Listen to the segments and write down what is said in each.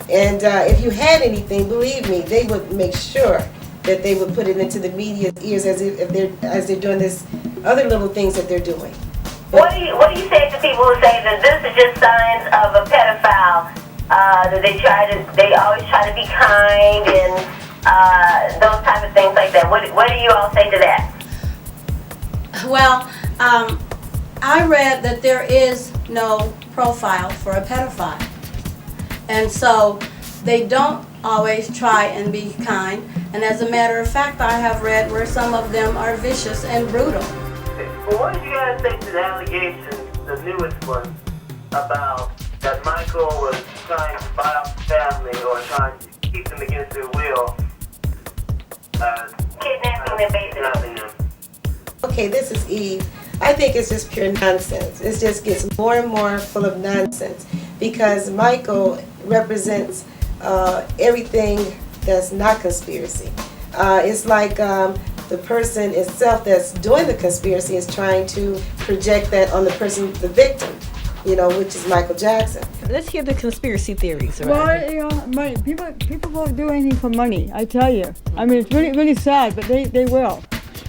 And if you had anything, believe me, they would make sure that they would put it into the media's ears as they're doing this other little things that they're doing. What do you say to people who say that this is just signs of a pedophile? That they always try to be kind and those type of things like that. What do you all say to that? Well, I read that there is no profile for a pedophile. And so they don't always try and be kind. And as a matter of fact, I have read where some of them are vicious and brutal. Well, what did you guys say to the allegations, the newest one, about that Michael was trying to buy off the family or trying to keep them against their will? Kidnapping them, basically. Okay, this is Eve. I think it's just pure nonsense. It just gets more and more full of nonsense because Michael represents everything that's not conspiracy. It's like the person itself that's doing the conspiracy is trying to project that on the person, the victim, which is Michael Jackson. Let's hear the conspiracy theories. Right? Well, money. People won't do anything for money. I tell you. I mean, it's really, really sad, but they will.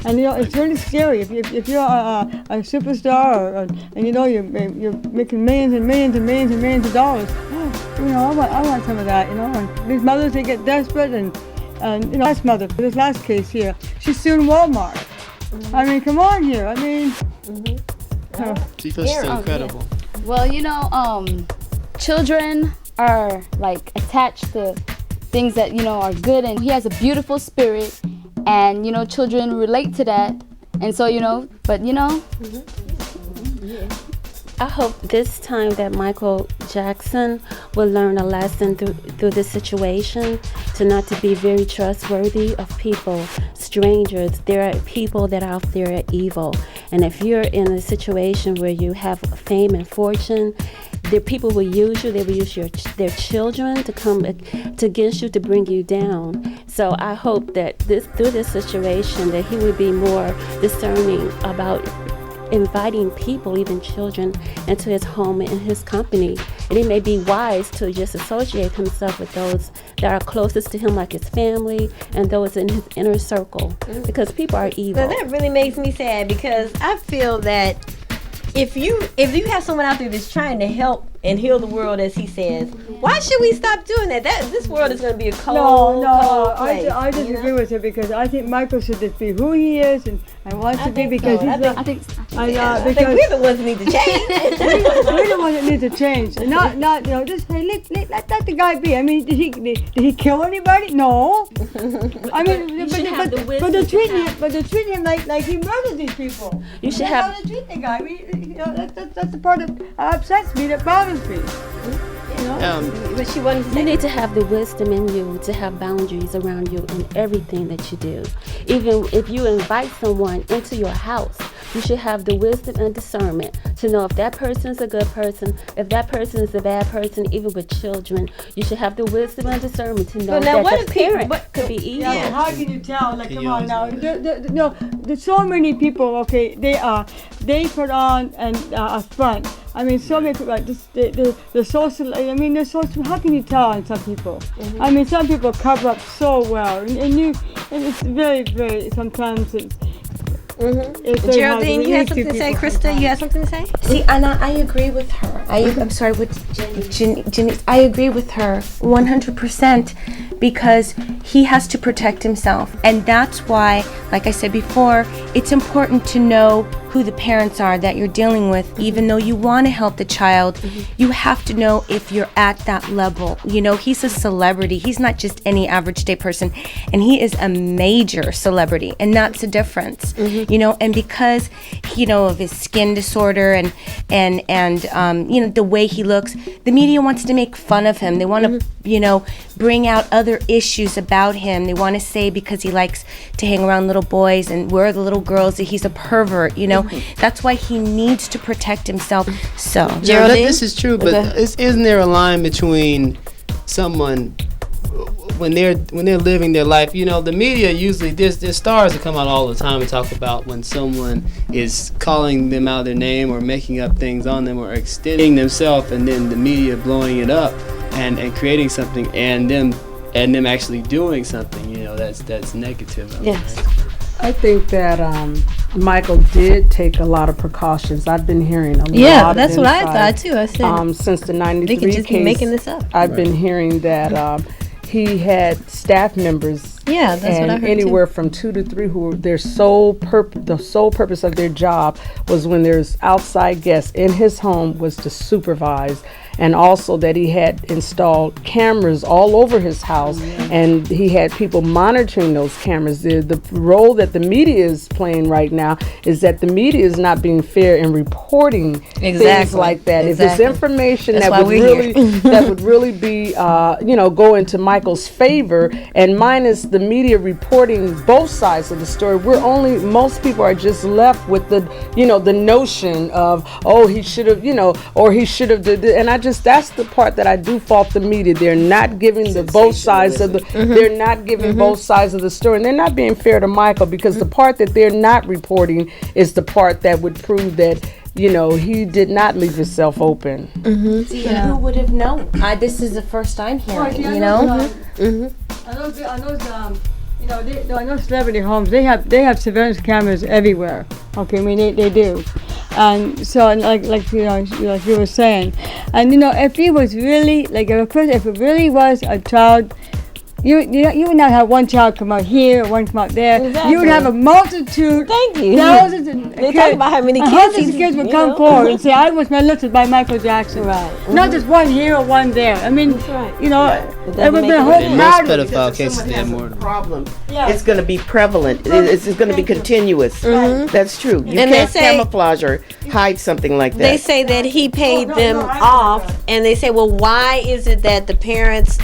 And it's really scary if you're a superstar and you're making millions and millions and millions and millions of dollars. I want some of that. And these mothers, they get desperate and last mother, this last case here, she's suing Walmart. Mm-hmm. I mean, come on here. I mean, she feels so incredible. Yeah. Well, children are like attached to things that are good, and he has a beautiful spirit, and children relate to that, and so but I hope this time that Michael Jackson will learn a lesson through this situation, to not to be very trustworthy of people, strangers. There are people that are out there are evil. And if you're in a situation where you have fame and fortune, the people will use you. They will use their children to come against you to bring you down. So I hope that through this situation that he would be more discerning about inviting people, even children, into his home and his company. And it may be wise to just associate himself with those that are closest to him, like his family and those in his inner circle, because people are evil. Well, that really makes me sad, because I feel that if you have someone out there that's trying to help and heal the world, as he says, why should we stop doing that? This world is going to be a cold place. I disagree with her, because I think Michael should just be who he is and wants to be, because he's I think we're the ones that need to change. we're the ones that need to change. And not just hey, let the guy be. I mean, did he kill anybody? No. I mean, but they're treating him like he murdered these people. You should have how to treat the guy. I mean, that's the part that upsets me, that bothers me. But she wanted to say, you need to have the wisdom in you to have boundaries around you in everything that you do. Even if you invite someone into your house, you should have the wisdom and discernment to know if that person is a good person, if that person is a bad person. Even with children, you should have the wisdom and discernment to know that the parent could be evil. Yeah, how can you tell? Like, come on now. There's so many people. Okay, they put on a front. I mean, so many people, like the social. I mean, they're so. How can you tell on some people? Mm-hmm. I mean, some people cover up so well, and it's very, very. Sometimes it's. Mm-hmm. Geraldine, you have something to say? Krista, you have something to say? See, Anna, I agree with her. I'm sorry, with Jenny. I agree with her 100%, because he has to protect himself, and that's why, like I said before, it's important to know who the parents are that you're dealing with. Even though you want to help the child, you have to know if you're at that level. He's a celebrity. He's not just any average day person, and he is a major celebrity, and that's the difference. And because of his skin disorder and the way he looks, the media wants to make fun of him. They want to bring out other issues about him. They want to say because he likes to hang around little boys and wear the little girls that he's a pervert. That's why he needs to protect himself. So Geraldine, this is true, but isn't there a line between someone when they're living their life? The media usually, there's stars that come out all the time and talk about when someone is calling them out their name or making up things on them or extending themselves, and then the media blowing it up. and creating something, and them actually doing something, that's negative. Yes. I think that Michael did take a lot of precautions. I've been hearing a lot. Yeah, of that's what I inside, thought too. I said since the '93 they could just case, be making this up. I've been hearing that he had staff members. Yeah, that's what I heard anywhere too. from 2 to 3 who were the sole purpose of their job was when there's outside guests in his home was to supervise. And also that he had installed cameras all over his house, and he had people monitoring those cameras. The role that the media is playing right now is that the media is not being fair in reporting things like that. If it's information that would really be, go into Michael's favor, and minus the media reporting both sides of the story, most people are just left with the notion of, oh, he should have, or he should have did it. And that's the part that I do fault the media. They're not giving both sides of the they're not giving both sides of the story, and they're not being fair to Michael, because the part that they're not reporting is the part that would prove that he did not leave himself open. Who would have known? This is the first time hearing, I know celebrity homes, they have surveillance cameras everywhere. Okay, I mean they do. And so like you were saying, and if he was really if it really was a child, you would not have one child come out here, one come out there. Exactly. You would have a multitude. Thank you. Thousands of They talk about how many kids hundreds of kids would come forward and say, "I was molested by Michael Jackson." Right. Not just one here or one there. I mean, That's right. it would be a whole In most crowd. pedophile cases, they have more. Problem. It's going to be prevalent. It's going to be continuous. That's true. You And they can't say- camouflage or hide something like that. They say that he paid them off, and they say, well, why is it that the parents,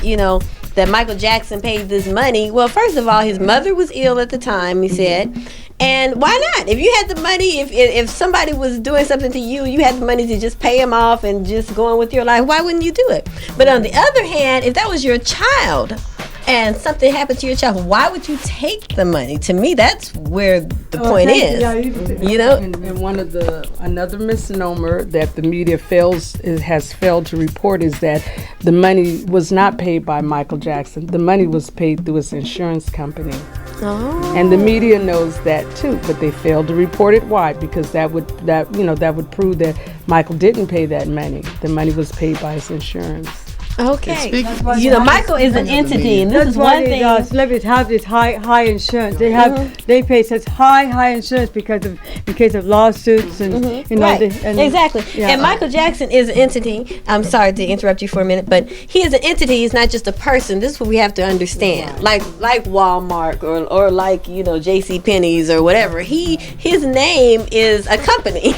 that Michael Jackson paid this money? Well, first of all, his mother was ill at the time, he said. And why not? If you had the money, if somebody was doing something to you, you had the money to just pay him off and just go on with your life, why wouldn't you do it? But on the other hand, if that was your child and something happened to your child, why would you take the money? To me, that's where the point is. And one of another misnomer that the media has failed to report is that the money was not paid by Michael Jackson. The money was paid through his insurance company. Oh. And the media knows that too, but they failed to report it. Why? Because that would prove that Michael didn't pay that money. The money was paid by his insurance. Okay. Michael is an entity, and this is one thing. Celebrities have this high insurance. They pay such high insurance because of lawsuits and Right. Exactly. Yeah. And Michael Jackson is an entity. I'm sorry to interrupt you for a minute, but he is an entity. He's not just a person. This is what we have to understand. Like Walmart or like J.C. Penney's or whatever. His name is a company,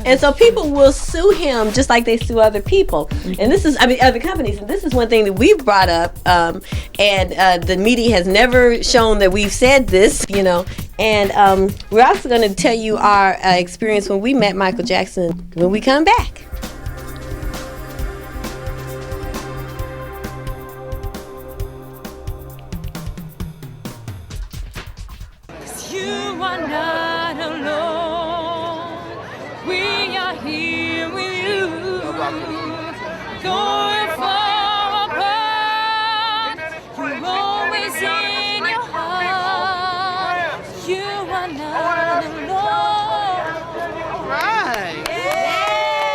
and so people will sue him just like they sue other people. And this is other companies. And this is one thing that we've brought up, and the media has never shown that we've said this, And we're also going to tell you our experience when we met Michael Jackson when we come back. You are not alone. We are here with you. Though